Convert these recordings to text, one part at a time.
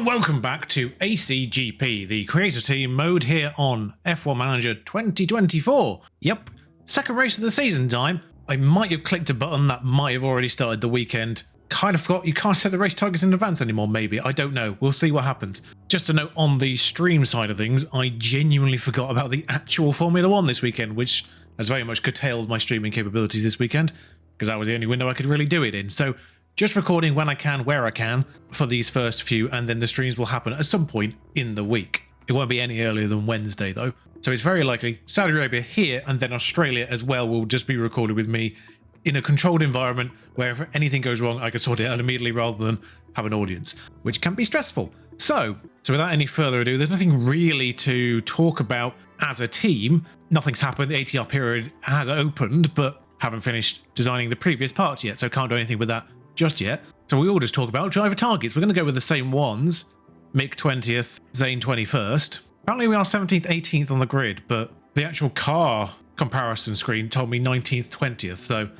and welcome back to ACGP, the creator team mode here on F1 Manager 2024. Yep, second race of the season time. I might have clicked a button that might have already started the weekend. Kind of forgot you can't set the race targets in advance anymore, maybe. I don't know. We'll see what happens. Just a note on the stream side of things, I genuinely forgot about the actual Formula 1 this weekend, which has very much curtailed my streaming capabilities this weekend, because that was the only window I could really do it in. So just recording when I can, where I can, for these first few, and then the streams will happen at some point in the week. It won't be any earlier than Wednesday, though. So it's very likely Saudi Arabia here, and then Australia as well will just be recorded with me in a controlled environment where if anything goes wrong, I can sort it out immediately rather than have an audience, which can be stressful. So without any further ado, there's nothing really to talk about as a team. Nothing's happened. The ATR period has opened, but haven't finished designing the previous parts yet, so can't do anything with that just yet. So we all just talk about driver targets. We're going to go with the same ones. Mick 20th, Zane 21st. Apparently we are 17th, 18th on the grid, but the actual car comparison screen told me 19th, 20th, so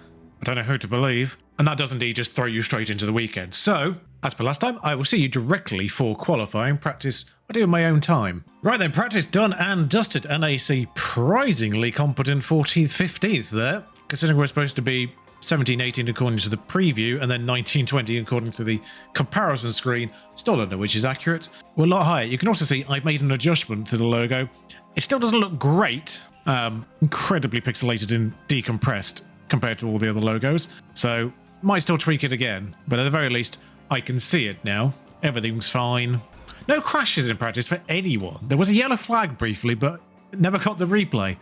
I don't know who to believe. And that does indeed just throw you straight into the weekend. So, as per last time, I will see you directly for qualifying. Practice I do in my own time. Right then, practice done and dusted, and a surprisingly competent 14th, 15th there, considering we're supposed to be 17, 18 according to the preview, and then 19, 20 according to the comparison screen. Still don't know which is accurate. We're a lot higher. You can also see I've made an adjustment to the logo. It still doesn't look great. Incredibly pixelated and decompressed compared to all the other logos. So might still tweak it again, but at the very least, I can see it now. Everything's fine. No crashes in practice for anyone. There was a yellow flag briefly, but never got the replay.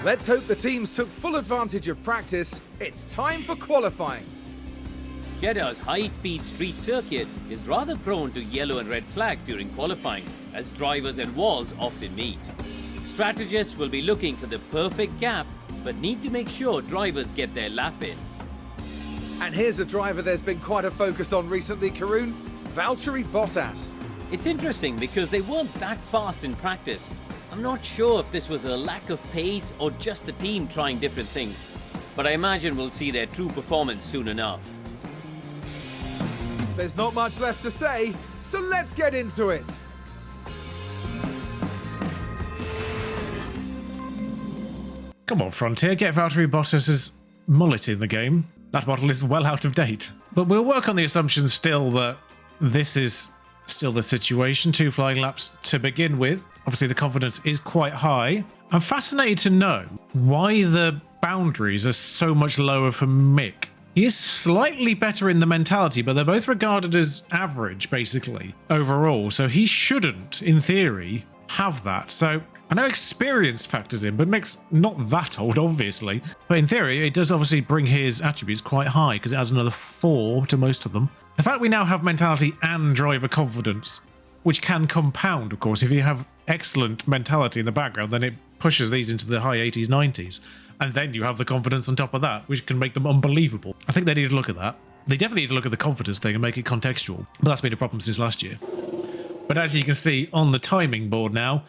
Let's hope the teams took full advantage of practice. It's time for qualifying. Jeddah's high-speed street circuit is rather prone to yellow and red flags during qualifying, as drivers and walls often meet. Strategists will be looking for the perfect gap, but need to make sure drivers get their lap in. And here's a driver there's been quite a focus on recently, Karun, Valtteri Bottas. It's interesting because they weren't that fast in practice. I'm not sure if this was a lack of pace or just the team trying different things, but I imagine we'll see their true performance soon enough. There's not much left to say, so let's get into it. Come on, Frontier, get Valtteri Bottas's mullet in the game. That model is well out of date. But we'll work on the assumption still that this is still the situation. 2 flying laps to begin with. Obviously, the confidence is quite high. I'm fascinated to know why the boundaries are so much lower for Mick. He is slightly better in the mentality, but they're both regarded as average, basically, overall. So he shouldn't, in theory, have that. So I know experience factors in, but Mick's not that old, obviously. But in theory, it does obviously bring his attributes quite high, because it has another 4 to most of them. The fact we now have mentality and driver confidence, which can compound, of course. If you have excellent mentality in the background, then it pushes these into the high 80s, 90s. And then you have the confidence on top of that, which can make them unbelievable. I think they need to look at that. They definitely need to look at the confidence thing and make it contextual. But that's been a problem since last year. But as you can see on the timing board now,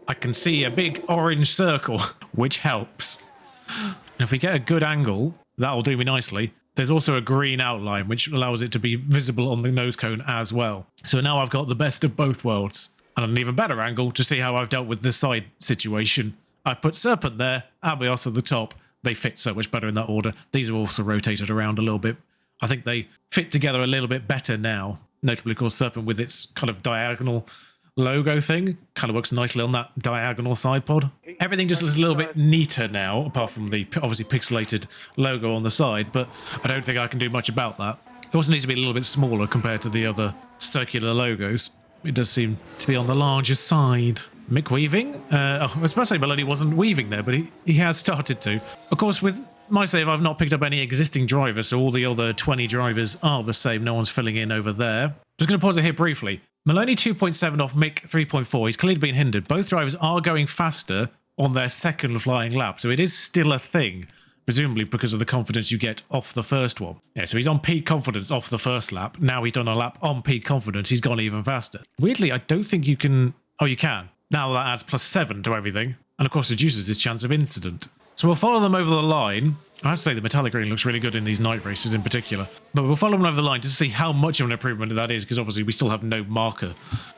I can see a big orange circle, which helps. And if we get a good angle, that'll do me nicely. There's also a green outline, which allows it to be visible on the nose cone as well. So now I've got the best of both worlds. And an even better angle to see how I've dealt with the side situation. I put Serpent there, Abios at the top. They fit so much better in that order. These are also rotated around a little bit. I think they fit together a little bit better now. Notably, of course, Serpent with its kind of diagonal logo thing kind of works nicely on that diagonal side pod. Everything just looks a little bit neater now, apart from the obviously pixelated logo on the side, but I don't think I can do much about that. It also needs to be a little bit smaller compared to the other circular logos. It does seem to be on the larger side. Mick weaving? I was about to say Maloney wasn't weaving there, but he has started to. Of course, with my save, I've not picked up any existing drivers, so all the other 20 drivers are the same. No one's filling in over there. Just going to pause it here briefly. Maloney 2.7 off Mick 3.4. He's clearly been hindered. Both drivers are going faster on their second flying lap, so it is still a thing, presumably because of the confidence you get off the first one. Yeah, so he's on peak confidence off the first lap. Now he's done a lap on peak confidence. He's gone even faster. Weirdly, I don't think you can... Oh, you can. Now that adds +7 to everything, and of course reduces his chance of incident. So we'll follow them over the line. I have to say the metallic green looks really good in these night races in particular. But we'll follow him over the line to see how much of an improvement that is, because obviously we still have no marker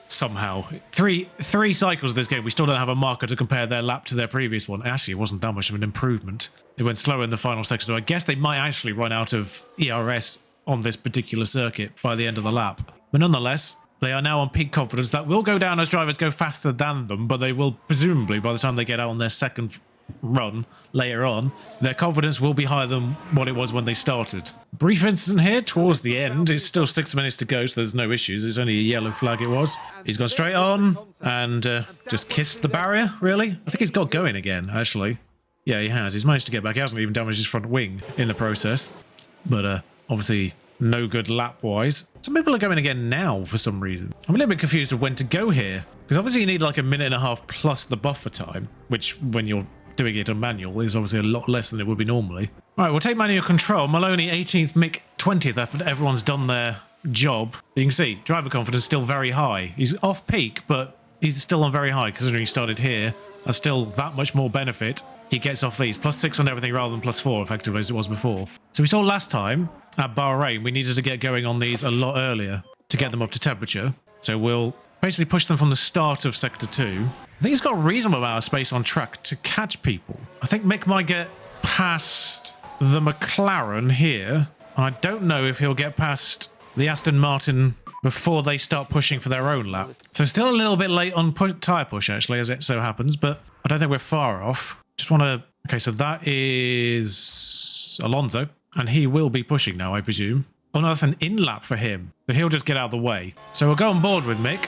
somehow. Three cycles of this game, we still don't have a marker to compare their lap to their previous one. Actually, it wasn't that much of an improvement. It went slower in the final section, so I guess they might actually run out of ERS on this particular circuit by the end of the lap. But nonetheless, they are now on peak confidence. That will go down as drivers go faster than them, but they will presumably, by the time they get out on their second run later on, their confidence will be higher than what it was when they started. Brief incident here towards the end. It's still 6 minutes to go, so there's no issues. It's only a yellow flag it was. He's gone straight on and just kissed the barrier, really. I think he's got going again, actually. Yeah, he has. He's managed to get back. He hasn't even damaged his front wing in the process. But obviously no good lap-wise. Some people are going again now for some reason. I'm a little bit confused of when to go here, because obviously you need like a minute and a half plus the buffer time, which when you're doing it on manual is obviously a lot less than it would be normally. All right, we'll take manual control. Maloney 18th, Mick 20th after everyone's done their job. You can see driver confidence still very high. He's off peak, but he's still on very high considering he started here. That's still that much more benefit. He gets off these +6 on everything rather than +4 effectively as it was before. So we saw last time at Bahrain we needed to get going on these a lot earlier to get them up to temperature. So we'll basically push them from the start of Sector 2. I think he's got a reasonable amount of space on track to catch people. I think Mick might get past the McLaren here. I don't know if he'll get past the Aston Martin before they start pushing for their own lap. So still a little bit late on tyre push, actually, as it so happens, but I don't think we're far off. Just want to... Okay, so that is Alonso, and he will be pushing now, I presume. Oh no, that's an in-lap for him, but he'll just get out of the way. So we'll go on board with Mick.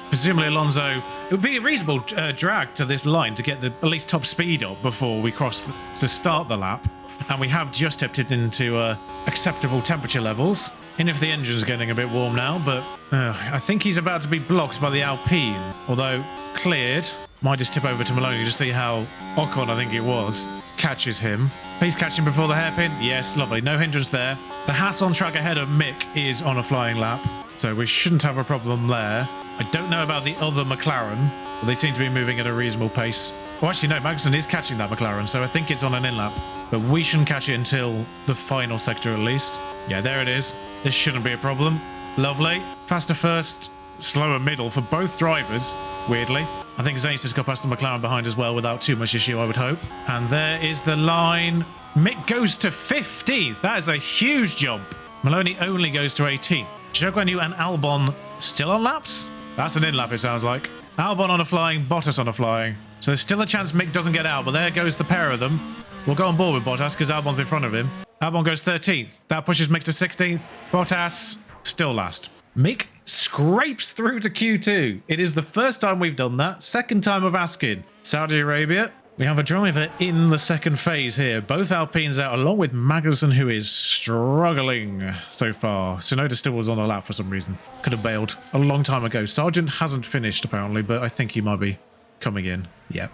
Presumably Alonso... It would be a reasonable drag to this line to get the at least top speed up before we cross to start the lap. And we have just tipped it into acceptable temperature levels. And if the engine's getting a bit warm now, but I think he's about to be blocked by the Alpine. Although cleared. Might just tip over to Maloney to see how Ocon, I think it was, catches him. Please catch him before the hairpin. Yes, lovely. No hindrance there. The Haas on track ahead of Mick is on a flying lap, so we shouldn't have a problem there. I don't know about the other McLaren, but they seem to be moving at a reasonable pace. Oh, actually, no, Magnussen is catching that McLaren, so I think it's on an in-lap. But we shouldn't catch it until the final sector at least. Yeah, there it is. This shouldn't be a problem. Lovely. Faster first, slower middle for both drivers, weirdly. I think Zane's just got past the McLaren behind as well without too much issue, I would hope. And there is the line. Mick goes to 15th. That is a huge jump. Maloney only goes to 18th. Zhou Guanyu and Albon still on laps? That's an in-lap, it sounds like. Albon on a flying, Bottas on a flying. So there's still a chance Mick doesn't get out, but there goes the pair of them. We'll go on board with Bottas because Albon's in front of him. Albon goes 13th. That pushes Mick to 16th. Bottas still last. Mick scrapes through to Q2. It is the first time we've done that. Second time of asking. Saudi Arabia. We have a driver in the second phase here. Both Alpines out, along with Magnussen, who is struggling so far. Tsunoda still was on a lap for some reason. Could have bailed a long time ago. Sargent hasn't finished, apparently, but I think he might be coming in. Yeah.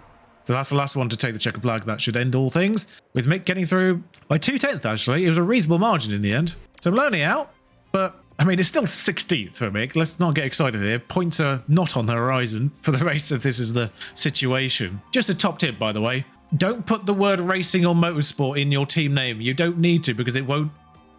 So that's the last one to take the checkered flag. That should end all things. With Mick getting through by 2/10, actually. It was a reasonable margin in the end. So Maloney out, but... I mean, it's still 16th for Mick. Let's not get excited here. Points are not on the horizon for the race if this is the situation. Just a top tip, by the way. Don't put the word racing or motorsport in your team name. You don't need to because it won't...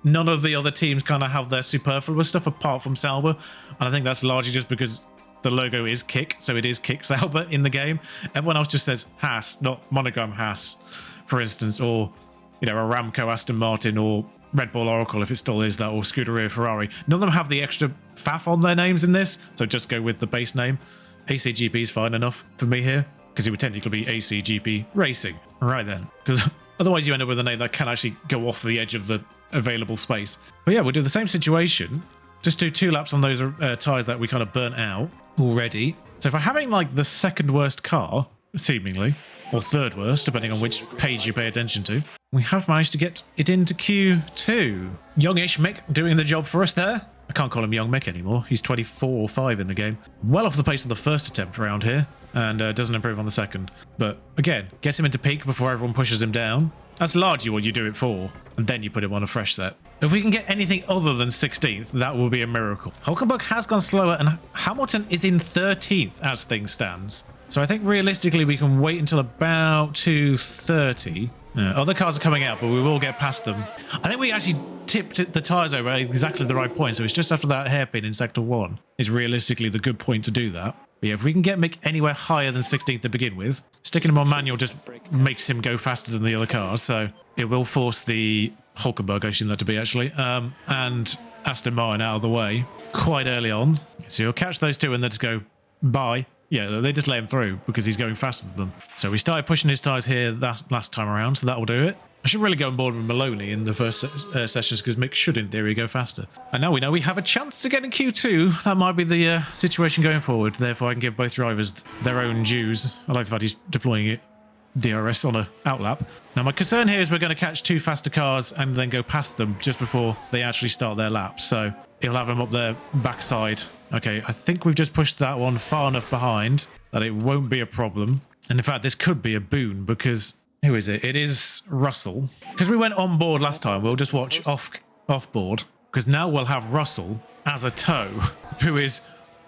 None of the other teams kind of have their superfluous stuff apart from Sauber. And I think that's largely just because the logo is Kick. So it is Kick Sauber in the game. Everyone else just says Haas, not monogram Haas, for instance. Or, you know, a Ramco Aston Martin or... Red Bull Oracle, if it still is that, or Scuderia Ferrari. None of them have the extra faff on their names in this, so just go with the base name. ACGP is fine enough for me here, because it would technically be ACGP Racing. Right then, because otherwise you end up with a name that can actually go off the edge of the available space. But yeah, we'll do the same situation. Just do 2 laps on those tyres that we kind of burnt out already. So if we're having like the second worst car, seemingly, or third worst, depending on which page you pay attention to, we have managed to get it into Q2. Youngish Mick doing the job for us there. I can't call him Young Mick anymore. He's 24 or 5 in the game. Well off the pace of the first attempt around here, and doesn't improve on the second. But again, gets him into peak before everyone pushes him down. That's largely what you do it for, and then you put him on a fresh set. If we can get anything other than 16th, that will be a miracle. Hulkenberg has gone slower, and Hamilton is in 13th as things stands. So I think realistically we can wait until about 2:30 Other cars are coming out, but we will get past them. I think we actually tipped the tyres over at exactly the right point, so it's just after that hairpin in Sector 1 is realistically the good point to do that. But yeah, if we can get Mick anywhere higher than 16th to begin with, sticking him on manual just makes him go faster than the other cars, so it will force the Hulkenberg, I assume that to be actually, and Aston Martin out of the way quite early on. So you'll catch those two and then just go, bye. Yeah, they just let him through because he's going faster than them. So we started pushing his tyres here that last time around, so that will do it. I should really go on board with Maloney in the first sessions because Mick should, in theory, go faster. And now we know we have a chance to get in Q2. That might be the situation going forward. Therefore, I can give both drivers their own dues. I like the fact he's deploying it DRS on a outlap. Now, my concern here is we're going to catch two faster cars and then go past them just before they actually start their lap. So he'll have them up their backside. Okay, I think we've just pushed that one far enough behind that it won't be a problem. And in fact, this could be a boon because... Who is it? It is Russell. Because we went on board last time, we'll just watch off board. Because now we'll have Russell as a tow, who is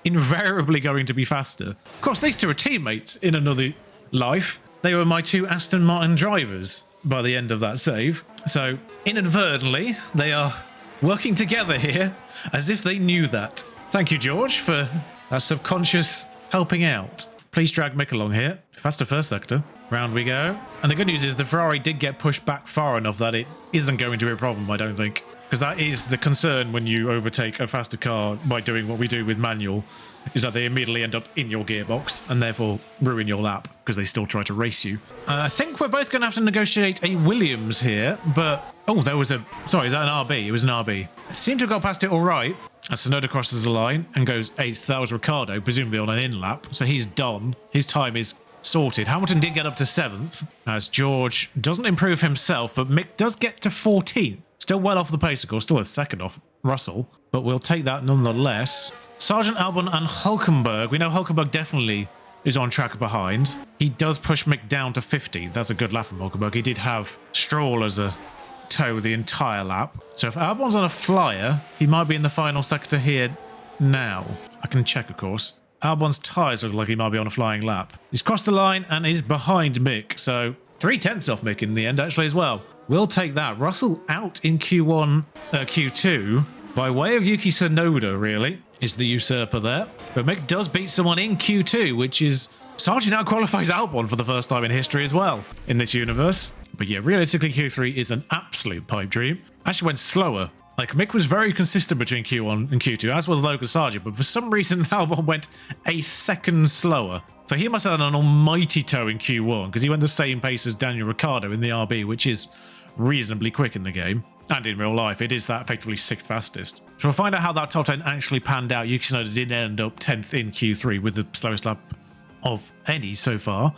invariably going to be faster. Of course, these two are teammates in another life. They were my two Aston Martin drivers by the end of that save. So, inadvertently, they are working together here as if they knew that. Thank you, George, for that subconscious helping out. Please drag Mick along here. Faster first sector. Round we go. And the good news is the Ferrari did get pushed back far enough that it isn't going to be a problem, I don't think. Because that is the concern when you overtake a faster car by doing what we do with manual, is that they immediately end up in your gearbox and therefore ruin your lap because they still try to race you. I think we're both going to have to negotiate a Williams here, but... Oh, there was a... Sorry, is that an RB? It was an RB. It seemed to have got past it all right. As Tsunoda crosses the line and goes 8th. That was Ricciardo, presumably on an in-lap. So he's done. His time is sorted. Hamilton did get up to 7th, as George doesn't improve himself, but Mick does get to 14th. Still well off the pace, of course, still a second off Russell, but we'll take that nonetheless. Sargent, Albon and Hulkenberg. We know Hulkenberg definitely is on track behind. He does push Mick down to 50. That's a good lap from Hulkenberg. He did have Stroll as a tow the entire lap. So if Albon's on a flyer, he might be in the final sector here now. I can check, of course. Albon's tyres look like he might be on a flying lap. He's crossed the line and is behind Mick, so 3/10 off Mick in the end, actually, as well. We'll take that. Russell out in Q2 by way of Yuki Tsunoda, really, is the usurper there. But Mick does beat someone in Q2, which is... Sargent now qualifies Albon for the first time in history as well in this universe. But yeah, realistically, Q3 is an absolute pipe dream. Actually went slower. Like, Mick was very consistent between Q1 and Q2, as was Logan Sargent, but for some reason, Albon went a second slower. So he must have had an almighty tow in Q1, because he went the same pace as Daniel Ricciardo in the RB, which is reasonably quick in the game. And in real life, it is that effectively 6th fastest. So we'll find out how that top 10 actually panned out. Yuki Tsunoda did end up 10th in Q3 with the slowest lap of any so far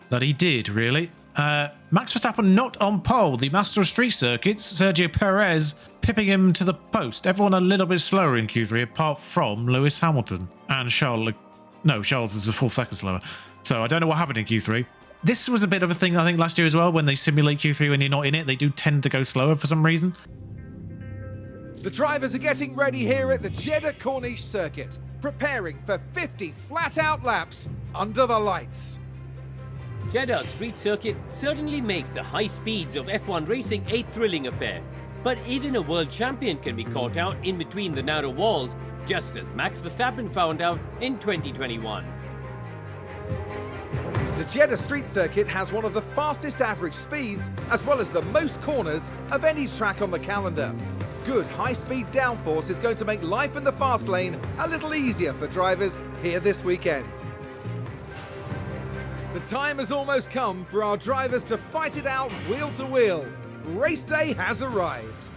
that he did, really. Max Verstappen not on pole. The master of street circuits, Sergio Perez, pipping him to the post. Everyone a little bit slower in Q3, apart from Lewis Hamilton and Charles. No, Charles is a full second slower. So I don't know what happened in Q3. This was a bit of a thing, I think, last year as well. When they simulate Q3 when you're not in it, they do tend to go slower for some reason. The drivers are getting ready here at the Jeddah Corniche circuit, preparing for 50 flat-out laps under the lights. Jeddah street circuit certainly makes the high speeds of F1 racing a thrilling affair. But even a world champion can be caught out in between the narrow walls, just as Max Verstappen found out in 2021. The Jeddah street circuit has one of the fastest average speeds, as well as the most corners of any track on the calendar. Good high-speed downforce is going to make life in the fast lane a little easier for drivers here this weekend. The time has almost come for our drivers to fight it out wheel to wheel. Race day has arrived.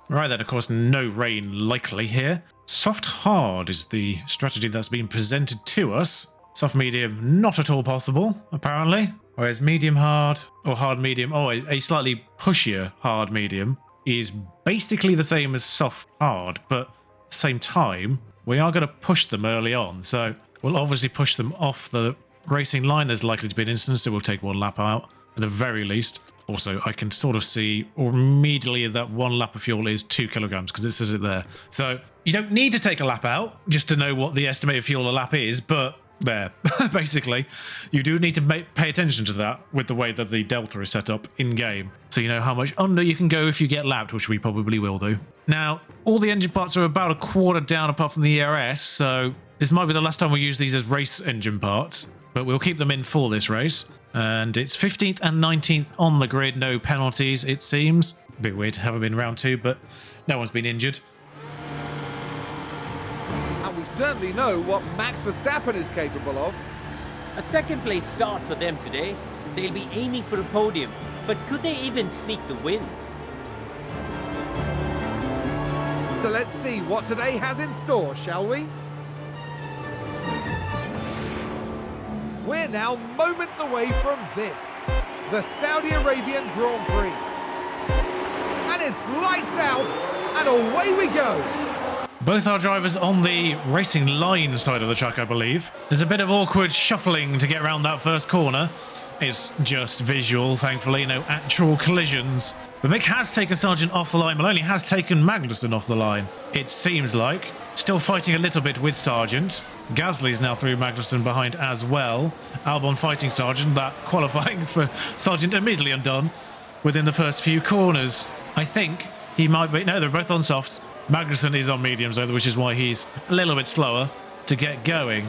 Right then, of course, no rain likely here. Soft hard is the strategy that's been presented to us. Soft medium, not at all possible, apparently. Whereas medium hard, or hard medium, or a slightly pushier hard medium is basically the same as soft hard, but at the same time, we are going to push them early on. So we'll obviously push them off the racing line. There's likely to be an instance, so we'll take one lap out at the very least. Also, I can sort of see immediately that 1 lap of fuel is 2 kilograms because it says it there. So you don't need to take a lap out just to know what the estimated fuel a lap is, but there, basically. You do need to pay attention to that with the way that the delta is set up in-game, so you know how much under you can go if you get lapped, which we probably will do. Now, all the engine parts are about a quarter down apart from the ERS, so this might be the last time we use these as race engine parts, but we'll keep them in for this race. And it's 15th and 19th on the grid, no penalties, it seems. A bit weird to have them in round 2, but no one's been injured. And we certainly know what Max Verstappen is capable of. A second place start for them today. They'll be aiming for a podium, but could they even sneak the win? So let's see what today has in store, shall we? We're now moments away from this, the Saudi Arabian Grand Prix. And it's lights out, and away we go. Both our drivers on the racing line side of the track, I believe. There's a bit of awkward shuffling to get around that first corner. It's just visual, thankfully, no actual collisions. But Mick has taken Sargent off the line. Maloney has taken Magnussen off the line, it seems like. Still fighting a little bit with Sargent. Gasly's now through Magnussen behind as well. Albon fighting Sargent, that qualifying for Sargent immediately undone within the first few corners. I think he might be... No, they're both on softs. Magnussen is on mediums, though, which is why he's a little bit slower to get going.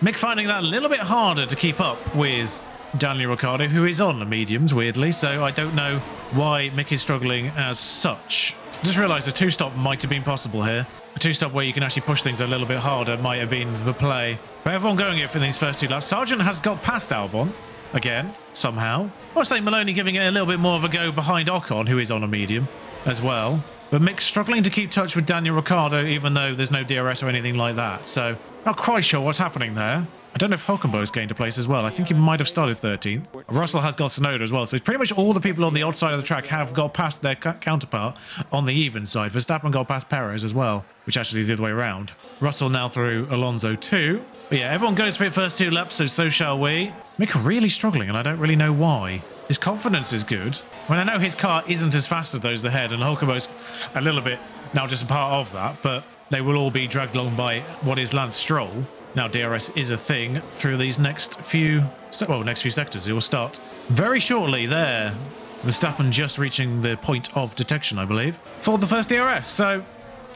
Mick finding that a little bit harder to keep up with Daniel Ricciardo, who is on the mediums, weirdly, so I don't know why Mick is struggling as such. Just realised a two-stop might have been possible here. A two-stop where you can actually push things a little bit harder might have been the play. But everyone going it for these first 2 laps. Sargent has got past Albon, again, somehow. I would say Maloney giving it a little bit more of a go behind Ocon, who is on a medium as well. But Mick struggling to keep touch with Daniel Ricciardo, even though there's no DRS or anything like that. So, not quite sure what's happening there. I don't know if Hulkenberg's gained a place as well. I think he might have started 13th. Russell has got Tsunoda as well. So pretty much all the people on the odd side of the track have got past their counterpart on the even side. Verstappen got past Perez as well, which actually is the other way around. Russell now through Alonso too. But yeah, everyone goes for it first 2 laps, so shall we. Mick really struggling, and I don't really know why. His confidence is good. When I know his car isn't as fast as those ahead, and Hulkenberg's a little bit now just a part of that, but they will all be dragged along by what is Lance Stroll. Now DRS is a thing through these next few sectors. It will start very shortly there. Verstappen just reaching the point of detection, I believe, for the first DRS. So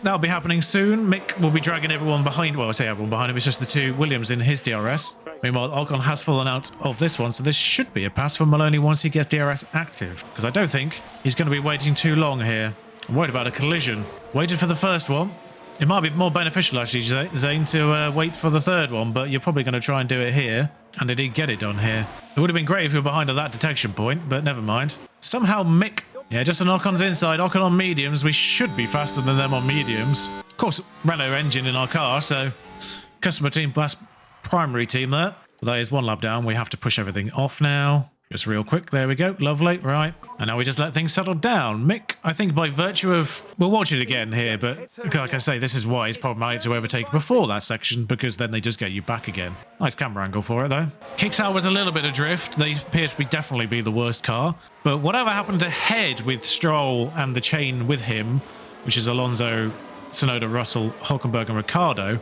that'll be happening soon. Mick will be dragging everyone behind. Well, I say everyone behind him. It's just the 2 Williams in his DRS. Meanwhile, Ocon has fallen out of this one, so this should be a pass for Maloney once he gets DRS active, because I don't think he's going to be waiting too long here. I'm worried about a collision. Waited for the first one. It might be more beneficial, actually, Zane, to wait for the third one, but you're probably going to try and do it here. And they did get it done here. It would have been great if you were behind at that detection point, but never mind. Somehow Mick... Yeah, just an Ocon's inside. Ocon on mediums. We should be faster than them on mediums. Of course, Renault engine in our car, so... Customer team plus primary team there. But that is 1 lap down. We have to push everything off now. Just real quick, there we go, lovely, right. And now we just let things settle down. Mick, I think by virtue of... We'll watch it again here, but like I say, this is why it's problematic to overtake before that section, because then they just get you back again. Nice camera angle for it, though. Kicks out with a little bit of drift. They appear to be definitely be the worst car. But whatever happened ahead with Stroll and the chain with him, which is Alonso, Tsunoda, Russell, Hulkenberg and Ricciardo,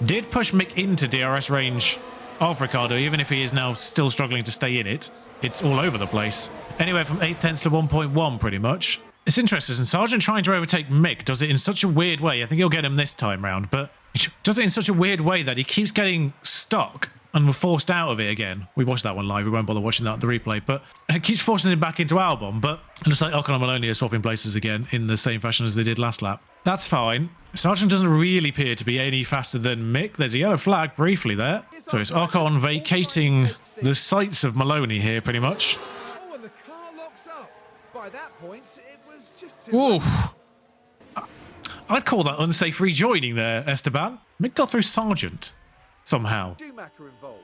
did push Mick into DRS range of Ricciardo, even if he is now still struggling to stay in it. It's all over the place. Anywhere from 8 tenths to 1.1, pretty much. It's interesting. Sargent trying to overtake Mick does it in such a weird way. I think he'll get him this time round, but he does it in such a weird way that he keeps getting stuck and we're forced out of it again. We watched that one live. We won't bother watching that the replay, but it keeps forcing him back into Albon. But it looks like Ocon and Maloney are swapping places again in the same fashion as they did last lap. That's fine. Sargent doesn't really appear to be any faster than Mick. There's a yellow flag briefly there. So it's Ocon vacating the sights of Maloney here, pretty much. Oh, and the car locks up. By that point, it was just too Ooh. late. I'd call that unsafe rejoining there, Esteban. Mick got through Sargent somehow. Schumacher involved.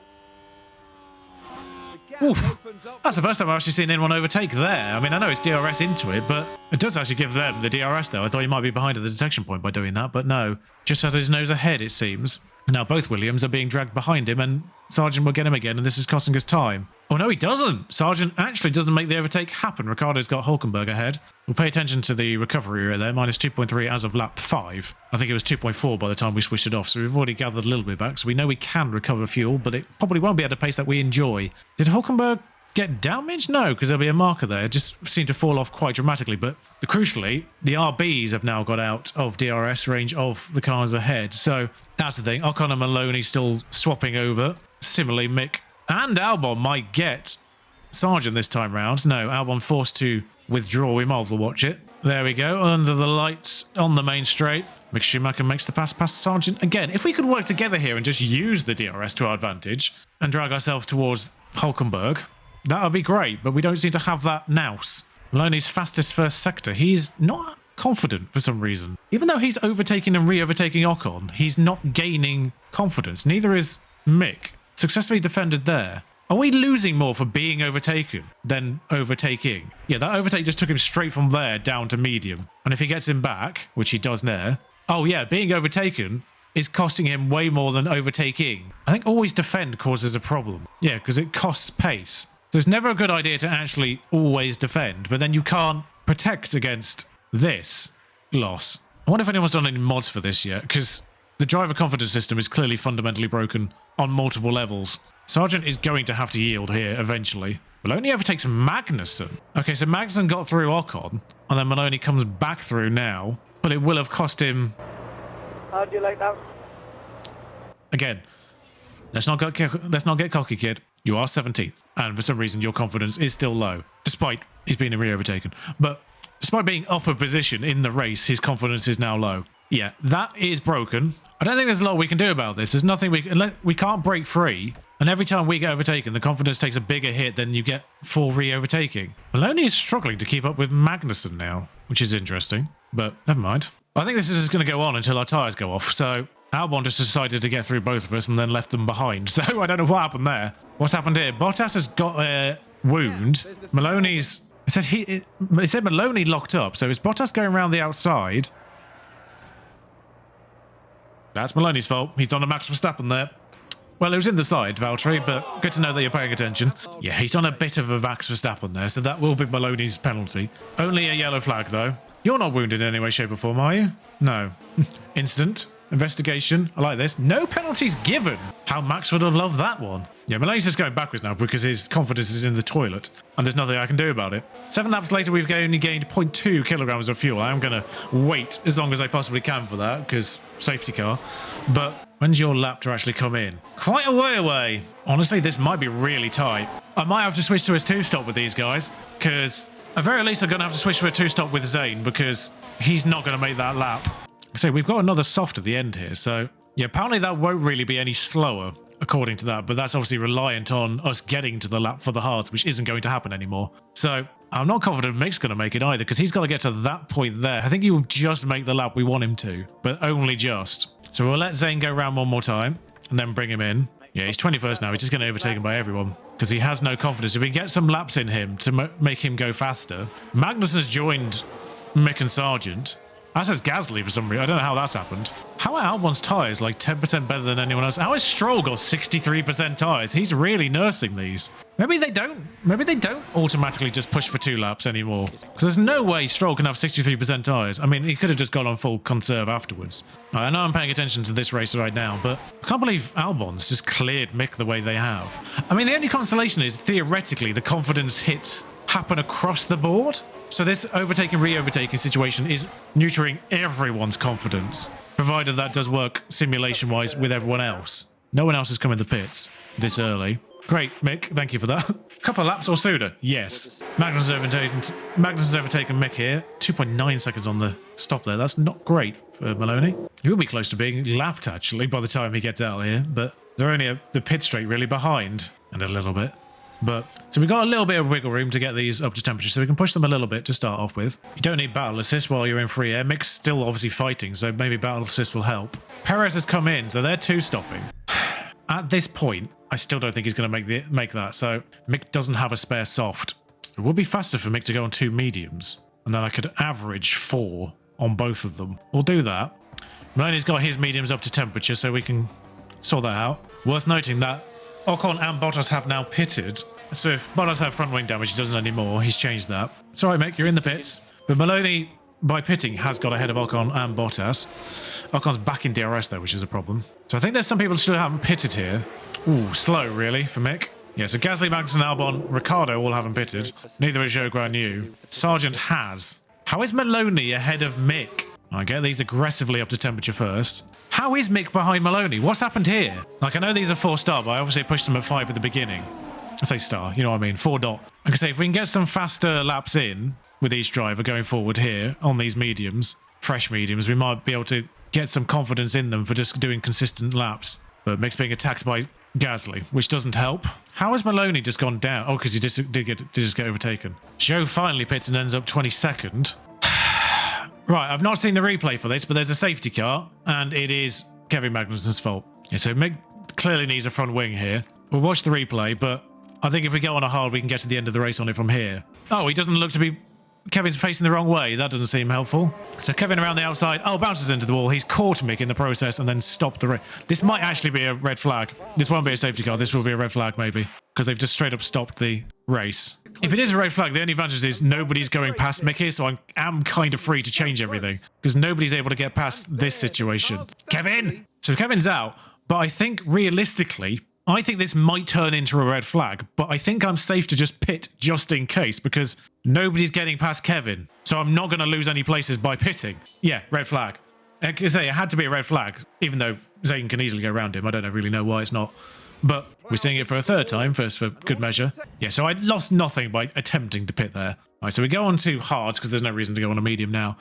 Oof. That's the first time I've actually seen anyone overtake there. I mean, I know it's DRS into it, but it does actually give them the DRS, though. I thought he might be behind at the detection point by doing that, but no. Just had his nose ahead, it seems. Now both Williams are being dragged behind him, and Sargent will get him again, and this is costing us time. Oh, no, he doesn't. Sargent actually doesn't make the overtake happen. Ricardo's got Hulkenberg ahead. We'll pay attention to the recovery area there, minus 2.3 as of lap 5. I think it was 2.4 by the time we switched it off, so we've already gathered a little bit back. So we know we can recover fuel, but it probably won't be at a pace that we enjoy. Did Hulkenberg get damaged? No, because there'll be a marker there. It just seemed to fall off quite dramatically. But crucially, the RBs have now got out of DRS range of the cars ahead. So that's the thing. Ocon and Maloney still swapping over. Similarly, Mick and Albon might get Sargent this time round. No, Albon forced to withdraw. We might as well watch it. There we go. Under the lights on the main straight. Mick Schumacher makes the pass past Sargent again. If we could work together here and just use the DRS to our advantage and drag ourselves towards Hulkenberg, that would be great, but we don't seem to have that nous. Maloney's fastest first sector. He's not confident for some reason. Even though he's overtaking and re-overtaking Ocon, he's not gaining confidence. Neither is Mick. Successfully defended there. Are we losing more for being overtaken than overtaking? Yeah, that overtake just took him straight from there down to medium. And if he gets him back, which he does there, oh yeah, being overtaken is costing him way more than overtaking. I think always defend causes a problem. Yeah, because it costs pace. So it's never a good idea to actually always defend, but then you can't protect against this loss. I wonder if anyone's done any mods for this yet, because the driver confidence system is clearly fundamentally broken on multiple levels. Sargent is going to have to yield here eventually. Maloney overtakes Magnussen. Okay, so Magnussen got through Ocon, and then Maloney comes back through now, but it will have cost him... How do you like that? Again, let's not get cocky, kid. You are 17th, and for some reason your confidence is still low, despite he's being re-overtaken. But despite being upper position in the race, his confidence is now low. Yeah, that is broken. I don't think there's a lot we can do about this. There's nothing we can't break free, and every time we get overtaken, the confidence takes a bigger hit than you get for re-overtaking. Maloney is struggling to keep up with Magnussen now, which is interesting, but never mind. I think this is just going to go on until our tyres go off, so Albon just decided to get through both of us and then left them behind, so I don't know what happened there. What's happened here? Bottas has got a wound. Maloney's... It said Maloney locked up, so is Bottas going around the outside? That's Maloney's fault. He's done a Max Verstappen there. Well, it was in the side, Valtteri, but good to know that you're paying attention. Yeah, he's done a bit of a Max Verstappen there, so that will be Maloney's penalty. Only a yellow flag, though. You're not wounded in any way, shape or form, are you? No. Incident. Investigation. I like this. No penalties given. How Max would have loved that one. Yeah, Maloney's just going backwards now because his confidence is in the toilet and there's nothing I can do about it. 7 laps later, we've only gained 0.2 kilograms of fuel. I am going to wait as long as I possibly can for that because safety car. But when's your lap to actually come in? Quite a way away. Honestly, this might be really tight. I might have to switch to his 2-stop with these guys because at very least I'm going to have to switch to a 2-stop with Zane because he's not going to make that lap. So we've got another soft at the end here, so yeah, apparently that won't really be any slower according to that, but that's obviously reliant on us getting to the lap for the hards, which isn't going to happen anymore. So I'm not confident Mick's going to make it either, because he's got to get to that point there. I think he will just make the lap we want him to, but only just. So we'll let Zane go around one more time and then bring him in. Yeah, he's 21st now. He's just getting overtaken by everyone because he has no confidence. If we get some laps in him to make him go faster. Magnus has joined Mick and Sargent. That says Gasly for some reason. I don't know how that's happened. How are Albon's tyres like 10% better than anyone else? How is Stroll got 63% tyres? He's really nursing these. Maybe they don't automatically just push for 2 laps anymore. Because there's no way Stroll can have 63% tyres. I mean, he could have just gone on full conserve afterwards. I know I'm paying attention to this race right now, but I can't believe Albon's just cleared Mick the way they have. I mean, the only consolation is, theoretically, the confidence hits happen across the board. So this overtaking, re-overtaking situation is neutering everyone's confidence, provided that does work simulation-wise with everyone else. No one else has come in the pits this early. Great, Mick, thank you for that. Couple of laps or sooner? Yes. Magnus has overtaken Mick here. 2.9 seconds on the stop there. That's not great for Maloney. He will be close to being lapped, actually, by the time he gets out here, but they're only the pit straight really behind, and a little bit. But so we've got a little bit of wiggle room to get these up to temperature, so we can push them a little bit to start off with. You don't need battle assist while you're in free air. Mick's still obviously fighting, so maybe battle assist will help. Perez has come in, so they're 2-stopping. At this point, I still don't think he's going to make that, so Mick doesn't have a spare soft. It would be faster for Mick to go on 2 mediums, and then I could average 4 on both of them. We'll do that. Maloney's got his mediums up to temperature, so we can sort that out. Worth noting that Ocon and Bottas have now pitted. So if Bottas had front wing damage, he doesn't anymore. He's changed that. It's all right, Mick, you're in the pits. But Maloney, by pitting, has got ahead of Ocon and Bottas. Ocon's back in DRS, though, which is a problem. So I think there's some people who still haven't pitted here. Ooh, slow, really, for Mick. Yeah, so Gasly, Magnussen, Albon, Ricciardo all haven't pitted. Neither has Zhou Guanyu. Sargent has. How is Maloney ahead of Mick? I get these aggressively up to temperature first. How is Mick behind Maloney? What's happened here? Like, I know these are 4-star, but I obviously pushed them at 5 at the beginning. I say star, you know what I mean, 4 dot. I can say if we can get some faster laps in with each driver going forward here on these mediums, fresh mediums, we might be able to get some confidence in them for just doing consistent laps. But Mick's being attacked by Gasly, which doesn't help. How has Maloney just gone down? Oh, because he did just get overtaken. Zhou finally pits and ends up 22nd. Right, I've not seen the replay for this, but there's a safety car, and it is Kevin Magnussen's fault. Yeah, so Mick clearly needs a front wing here. We'll watch the replay, but I think if we go on a hard, we can get to the end of the race on it from here. Oh, he doesn't look to be... Kevin's facing the wrong way. That doesn't seem helpful. So Kevin around the outside. Oh, bounces into the wall. He's caught Mick in the process and then stopped the race. This might actually be a red flag. This won't be a safety car. This will be a red flag, maybe, because they've just straight up stopped the race. If it is a red flag, the only advantage is nobody's going past Mick here, so I am kind of free to change everything because nobody's able to get past this situation. Kevin! So Kevin's out, but I think realistically, I think this might turn into a red flag, but I think I'm safe to just pit just in case because nobody's getting past Kevin. So I'm not going to lose any places by pitting. Yeah, red flag. It had to be a red flag, even though Zane can easily go around him. I don't really know why it's not. But we're seeing it for a third time, first for good measure. Yeah, so I lost nothing by attempting to pit there. All right, so we go on to hards because there's no reason to go on a medium now.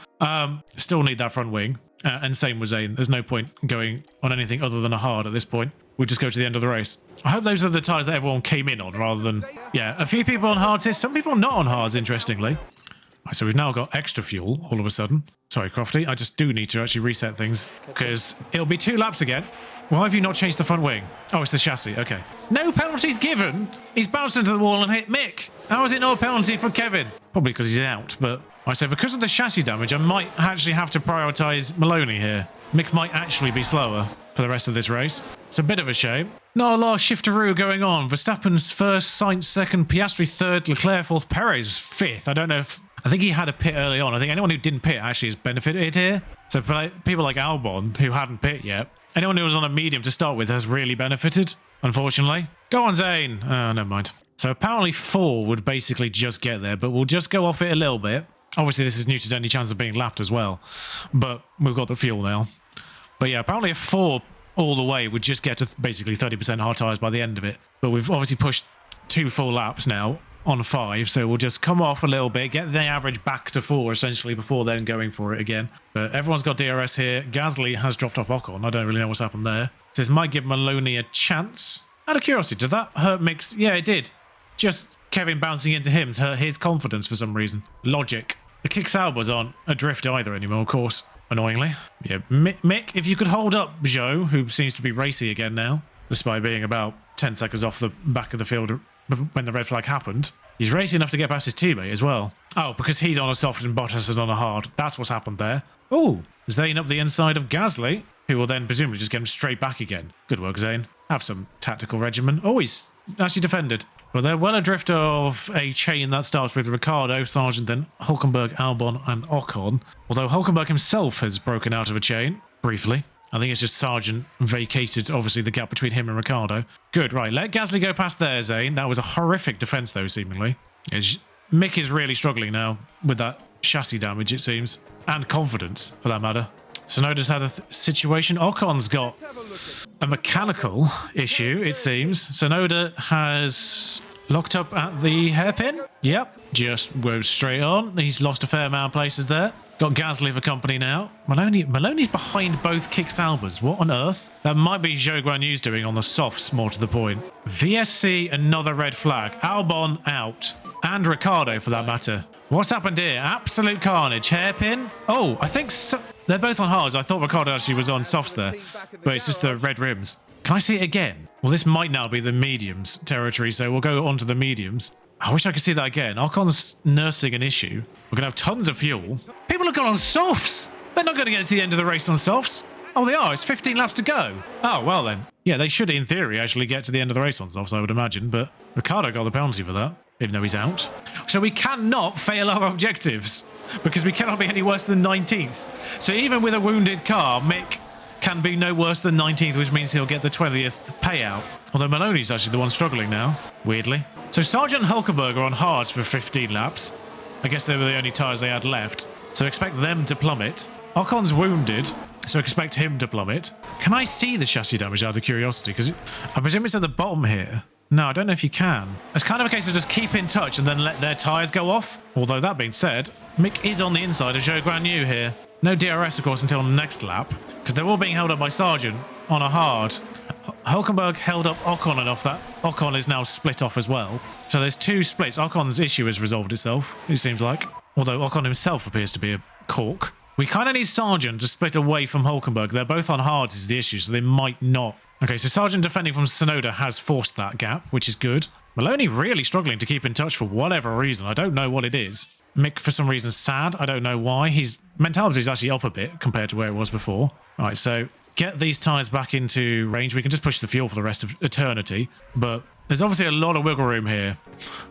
Still need that front wing. And same with Zane. There's no point going on anything other than a hard at this point. We'll just go to the end of the race. I hope those are the tyres that everyone came in on rather than... Yeah, a few people on hards here. Some people not on hards, interestingly. Right, so we've now got extra fuel all of a sudden. Sorry, Crofty. I just do need to actually reset things because it'll be 2 laps again. Why have you not changed the front wing? Oh, it's the chassis. Okay. No penalties given. He's bounced into the wall and hit Mick. How is it not a penalty for Kevin? Probably because he's out, but I say because of the chassis damage, I might actually have to prioritise Maloney here. Mick might actually be slower for the rest of this race. It's a bit of a shame. Not a lot of shifteroo going on. Verstappen's first, Sainz second, Piastri third, Leclerc fourth, Perez fifth. I don't know if... I think he had a pit early on. I think anyone who didn't pit actually has benefited here. So people like Albon, who hadn't pit yet, anyone who was on a medium to start with has really benefited, unfortunately. Go on, Zane. Oh, never mind. So apparently 4 would basically just get there, but we'll just go off it a little bit. Obviously, this is new to any chance of being lapped as well, but we've got the fuel now. But yeah, apparently a 4 all the way would just get to basically 30% hard tyres by the end of it. But we've obviously pushed 2 full laps now on 5, so we'll just come off a little bit, get the average back to 4 essentially before then going for it again. But everyone's got DRS here. Gasly has dropped off Ocon. I don't really know what's happened there. This might give Maloney a chance. Out of curiosity, did that hurt Mick's? Yeah, it did. Just Kevin bouncing into him to hurt his confidence for some reason. Logic. The kick Albers aren't adrift either anymore, of course. Annoyingly. Yeah, Mick, if you could hold up Zhou, who seems to be racy again now, despite being about 10 seconds off the back of the field when the red flag happened. He's racy enough to get past his teammate as well. Oh, because he's on a soft and Bottas is on a hard. That's what's happened there. Oh, Zane up the inside of Gasly, who will then presumably just get him straight back again. Good work, Zane. Have some tactical regimen. Oh, he's actually defended. Well, they're well adrift of a chain that starts with Ricciardo, Sargent, then Hülkenberg, Albon, and Ocon. Although Hülkenberg himself has broken out of a chain, briefly. I think it's just Sargent vacated, obviously, the gap between him and Ricciardo. Good, right. Let Gasly go past there, Zane. That was a horrific defence, though, seemingly. Mick is really struggling now with that chassis damage, it seems. And confidence, for that matter. Sonoda's had a situation. Ocon's got a mechanical issue, it seems. Sonoda has locked up at the hairpin. Yep, just goes straight on. He's lost a fair amount of places there. Got Gasly for company now. Maloney's behind both kick Albers. What on earth? That might be Zhou Guanyu's doing on the softs, more to the point. VSC, another red flag. Albon out. And Ricciardo, for that matter. What's happened here? Absolute carnage. Hairpin. Oh, I think so. They're both on hards. I thought Ricciardo actually was on softs there. But it's just the red rims. Can I see it again? Well, this might now be the mediums territory, so we'll go on to the mediums. I wish I could see that again. Ocon's nursing an issue. We're going to have tons of fuel. People have gone on softs. They're not going to get to the end of the race on softs. Oh, they are. It's 15 laps to go. Oh, well then. Yeah, they should, in theory, actually get to the end of the race on softs, I would imagine, but Ricciardo got the penalty for that, even though he's out. So we cannot fail our objectives, because we cannot be any worse than 19th. So even with a wounded car, Mick can be no worse than 19th, which means he'll get the 20th payout. Although Maloney's actually the one struggling now, weirdly. So Sargent and Hulkenberg are on hards for 15 laps. I guess they were the only tyres they had left, so expect them to plummet. Ocon's wounded, so expect him to plummet. Can I see the chassis damage out of curiosity? Because I presume it's at the bottom here. No, I don't know if you can. It's kind of a case of just keep in touch and then let their tyres go off. Although that being said, Mick is on the inside of Zhou Guanyu here. No DRS, of course, until next lap, because they're all being held up by Sargent on a hard. Hulkenberg held up Ocon enough that Ocon is now split off as well. So there's two splits. Ocon's issue has resolved itself, it seems like. Although Ocon himself appears to be a cork. We kind of need Sargent to split away from Hulkenberg. They're both on hards is the issue, so they might not. Okay, so Sargent defending from Tsunoda has forced that gap, which is good. Maloney really struggling to keep in touch for whatever reason. I don't know what it is. Mick, for some reason, sad. I don't know why. His mentality is actually up a bit compared to where it was before. All right, so get these tyres back into range. We can just push the fuel for the rest of eternity, but there's obviously a lot of wiggle room here.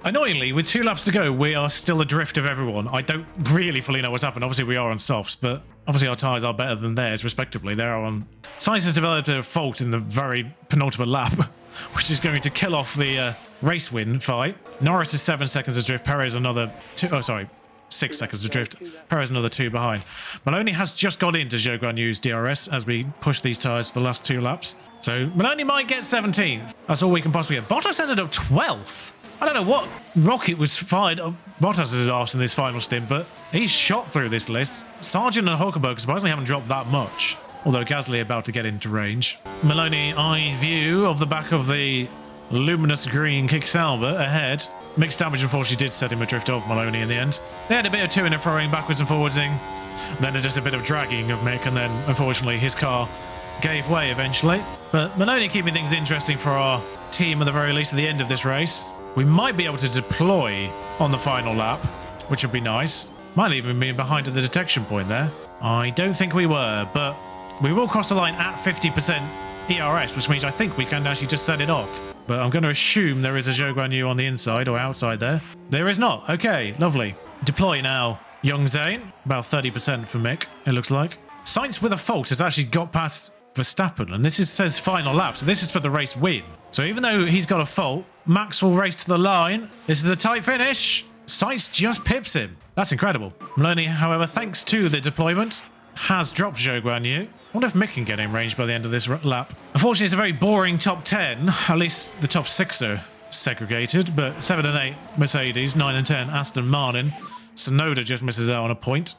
Annoyingly, with 2 laps to go, we are still adrift of everyone. I don't really fully know what's happened. Obviously, we are on softs, but obviously our tyres are better than theirs, respectively. They're on... Science has developed a fault in the very penultimate lap, which is going to kill off the race win fight. Norris is 7 seconds adrift. Perez another 2... Oh, sorry. 6 seconds adrift. Perez another 2 behind. Maloney has just got into Zhou Guanyu's DRS as we push these tyres for the last 2 laps. So Maloney might get 17th. That's all we can possibly get. Bottas ended up 12th. I don't know what rocket was fired up Bottas' arse in this final stint, but he's shot through this list. Sargent and Hulkenberg surprisingly haven't dropped that much, although Gasly about to get into range. Maloney eye view of the back of the luminous green Kick Sauber ahead. Mixed damage unfortunately did set him adrift of Maloney in the end. They had a bit of to and froing backwards and forwardsing, then just a bit of dragging of Mick, and then unfortunately his car gave way eventually. But Maloney keeping things interesting for our team at the very least at the end of this race. We might be able to deploy on the final lap, which would be nice. Might even be behind at the detection point there. I don't think we were, but we will cross the line at 50% ERS, which means I think we can actually just set it off. But I'm going to assume there is a Zhou Guanyu on the inside or outside there. There is not. Okay, lovely. Deploy now. Young Zane, about 30% for Mick, it looks like. Sainz with a fault has actually got past Verstappen, and this says final lap, so this is for the race win. So even though he's got a fault, Max will race to the line. This is the tight finish. Sainz just pips him. That's incredible. Maloney, however, thanks to the deployment, has dropped Zhou Guanyu. I wonder if Mick can get in range by the end of this lap. Unfortunately, it's a very boring top 10. At least the top 6 are segregated, but 7 and 8 Mercedes, 9 and 10 Aston Martin. Tsunoda just misses out on a point.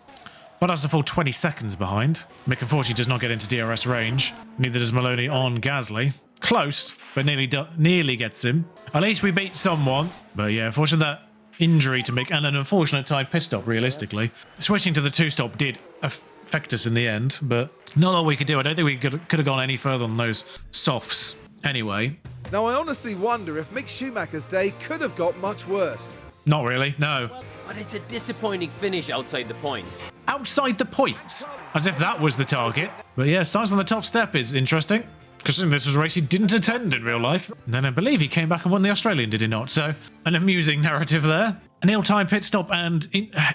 But that's a full 20 seconds behind. Mick unfortunately does not get into DRS range. Neither does Maloney on Gasly. Close, but nearly gets him. At least we beat someone. But yeah, unfortunately that injury to Mick and an unfortunate timed pit stop realistically. Switching to the 2-stop did affect us in the end, but not all we could do. I don't think we could have gone any further on those softs anyway. Now I honestly wonder if Mick Schumacher's day could have got much worse. Not really, no. But it's a disappointing finish outside the points. Outside the points, as if that was the target. But yeah, Sainz on the top step is interesting, considering this was a race he didn't attend in real life. And then I believe he came back and won the Australian, did he not? So an amusing narrative there. An ill-timed pit stop and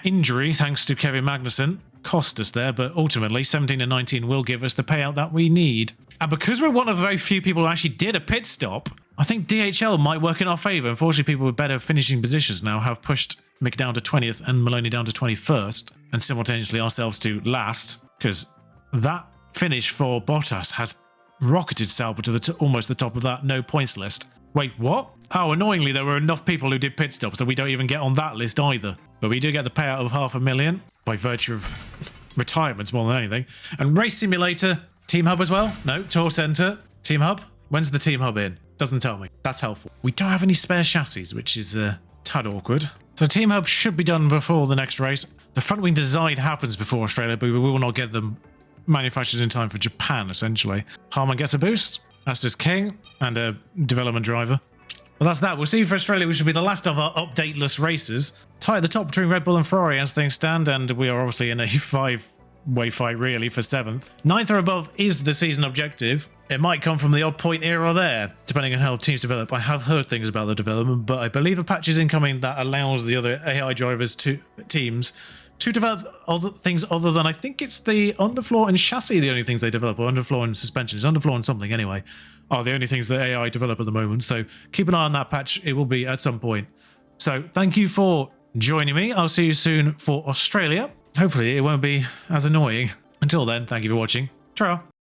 injury, thanks to Kevin Magnussen, cost us there, but ultimately 17 and 19 will give us the payout that we need. And because we're one of the very few people who actually did a pit stop, I think DHL might work in our favour. Unfortunately, people with better finishing positions now have pushed Mick down to 20th and Maloney down to 21st, and simultaneously ourselves to last, because that finish for Bottas has rocketed Sauber to almost the top of that no points list. Wait, what? Oh, annoyingly, there were enough people who did pit stops that we don't even get on that list either. But we do get the payout of $500,000 by virtue of retirements more than anything. And Race Simulator, Team Hub as well? No, Tour Centre, Team Hub. When's the Team Hub in? Doesn't tell me. That's helpful. We don't have any spare chassis, which is a tad awkward. So Team Hub should be done before the next race. The front wing design happens before Australia, but we will not get them manufactured in time for Japan, essentially. Harman gets a boost, as does King, and a development driver. Well, that's that. We'll see for Australia, which should be the last of our updateless races. Tight at the top between Red Bull and Ferrari as things stand, and we are obviously in a 5 way fight really for 7th. 9th or above is the season objective. It might come from the odd point here or there, depending on how teams develop. I have heard things about the development, but I believe a patch is incoming that allows the other AI drivers to teams to develop other things other than, I think it's the underfloor and chassis, the only things they develop, or underfloor and suspension. It's underfloor and something anyway, are the only things that AI develop at the moment. So keep an eye on that patch. It will be at some point. So thank you for joining me. I'll see you soon for Australia. Hopefully it won't be as annoying. Until then, thank you for watching. Ciao.